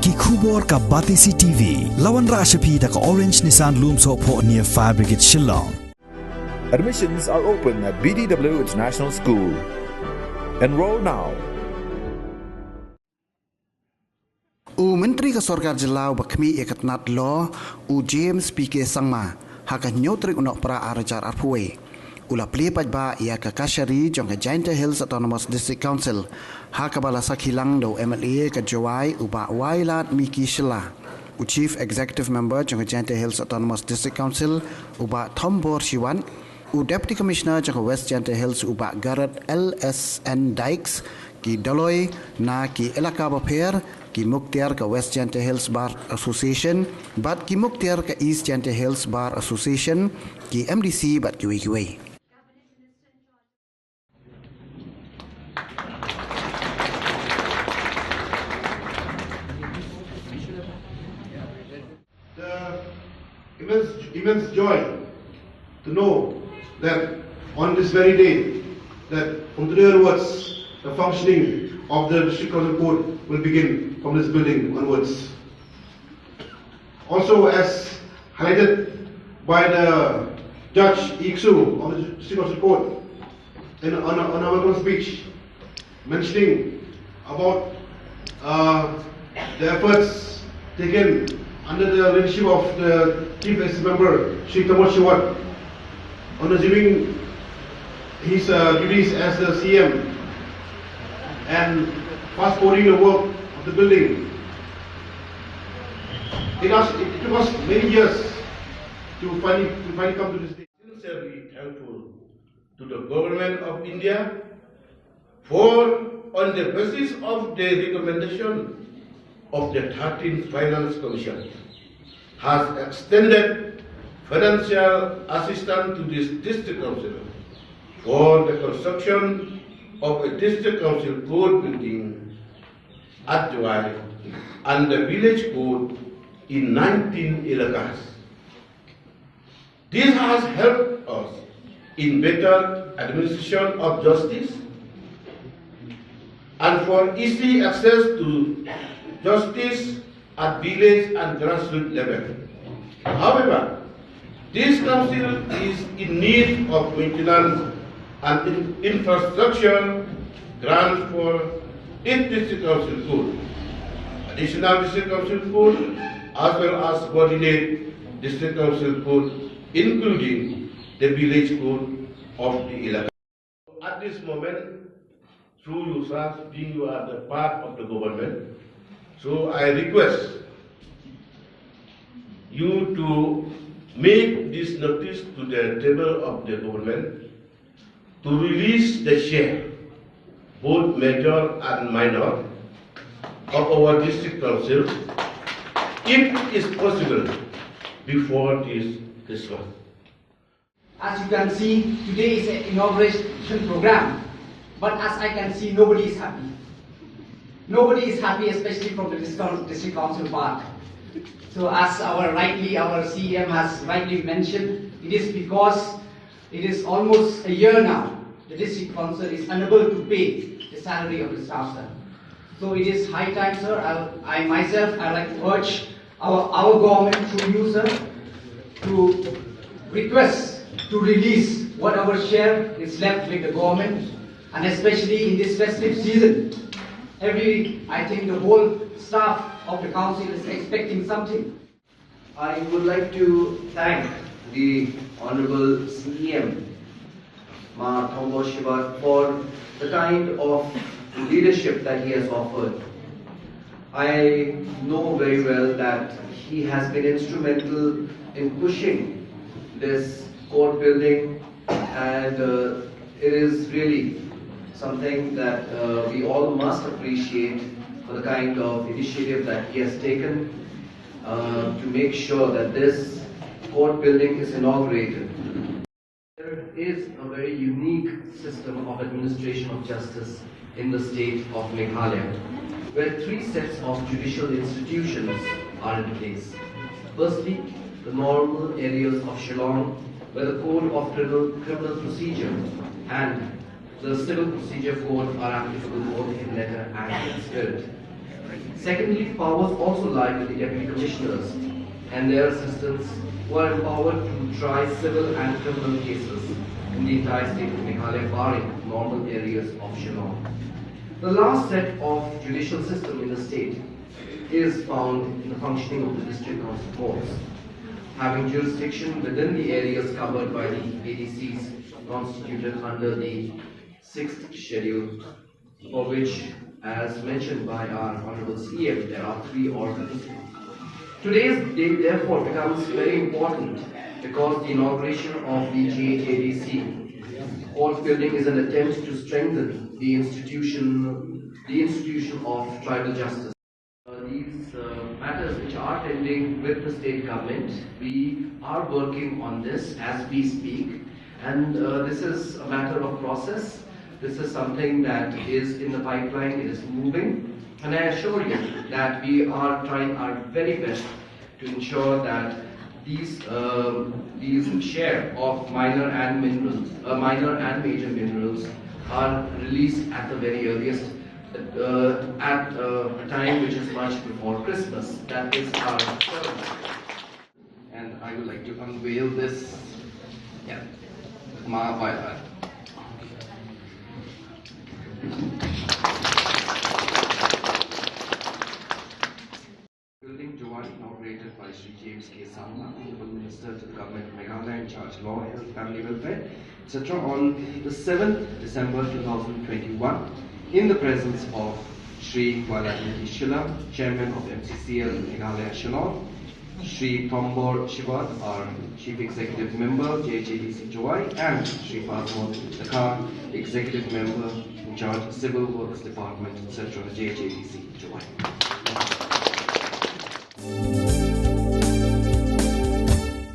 ki khubor ka Batisi TV lawan ra shapi da ka Orange Nissan Lumso pho near Fire Brigade Shillong. Admissions are open at BDW International School. Enroll now. Menteri ka Sorkar Jelau bakmi ekatnat law James PK Sangma haka nyotrik unok pra arajar arpuwe. Ula pli pajba ia ka Kashari jong ka Giant Hills Autonomous District Council haka bala sakhilang do MLA ka Jawai uba Wailat Miki Shila. Chief Executive Member jong ka Giant Hills Autonomous District Council uba Thombor Shiwan. Deputy Commissioner jong ka West Giant Hills uba Garrett LSN Dykes ki Daloy na ki Elaka Baper ki Muktiar ka West Giant Hills Bar Association bat ki Muktiar ka East Giant Hills Bar Association ki MDC bat ki WQA. The immense joy to know that on this very day that from today onwards the functioning of the District Council Court will begin from this building onwards. Also, as highlighted by the Judge Iksu of the District Council Court on our welcome speech, mentioning about the efforts taken under the leadership of the Chief Executive Member, Sheikh Thombor Shiwan, on assuming his duties as the CM and fast forwarding the work of the building. It took us many years to finally come to this day. Sincerely thankful to the government of India for, on the basis of the recommendation of the 13th Finance Commission, has extended financial assistance to this district council for the construction of a district council court building at Jawai and the village court in 19 ilakas. This has helped us in better administration of justice and for easy access to justice at village and grassroots level. However, this council is in need of maintenance and infrastructure grants for its district council code, additional district council code, as well as subordinate district council code, including the village code of the Ilaka. At this moment, through you, sir, being you are the part of the government, so I request you to make this notice to the table of the government to release the share, both major and minor, of our district council, if it is possible, before this Christmas. As you can see, today is an inauguration program, but as I can see, nobody is happy. Nobody is happy, especially from the district council part. So as our CM has rightly mentioned, it is because it is almost a year now the district council is unable to pay the salary of the staff, sir. So it is high time, sir. I myself like to urge our government through you, sir, to request to release whatever share is left with the government, and especially in this festive season. I think the whole staff of the council is expecting something. I would like to thank the Honorable CEM, Ma Thombor Shiwan, for the kind of leadership that he has offered. I know very well that he has been instrumental in pushing this court building, and it is really something that we all must appreciate for the kind of initiative that he has taken to make sure that this court building is inaugurated. There is a very unique system of administration of justice in the state of Meghalaya, where three sets of judicial institutions are in place. Firstly, the normal areas of Shillong, where the Code of Criminal Procedure and the Civil Procedure Code are applicable both in letter and in spirit. Secondly, powers also lie with the deputy commissioners and their assistants, who are empowered to try civil and criminal cases in the entire state of Meghalaya, barring normal areas of Shillong. The last set of judicial system in the state is found in the functioning of the district council courts, having jurisdiction within the areas covered by the ADCs constituted under the 6th schedule, for which, as mentioned by our Honorable CM, there are 3 organs. Today's day therefore becomes very important because the inauguration of the JADC court building is an attempt to strengthen the institution of tribal justice. These matters which are pending with the state government, we are working on this as we speak, and this is a matter of process. This is something that is in the pipeline, it is moving, and I assure you that we are trying our very best to ensure that these share of minor and major minerals are released at the very earliest, at a time which is much before Christmas. That is our challenge. And I would like to unveil this. Yeah, Mahabharata. Building Jawai, inaugurated by Sri James K. Sangma, Honorable Minister to the Government of Meghalaya in charge of Law, Health, Family Welfare, etc. on the 7th December 2021 in the presence of Sri Waladini Shilla, Chairman of MCCL Meghalaya Shillong, Sri Tombor Shivat, our Chief Executive Member, JHADC Jawai, and Sri Fazmod Dakar, Executive Member in charge of Civil Works Department, etc. JHADC Jawai.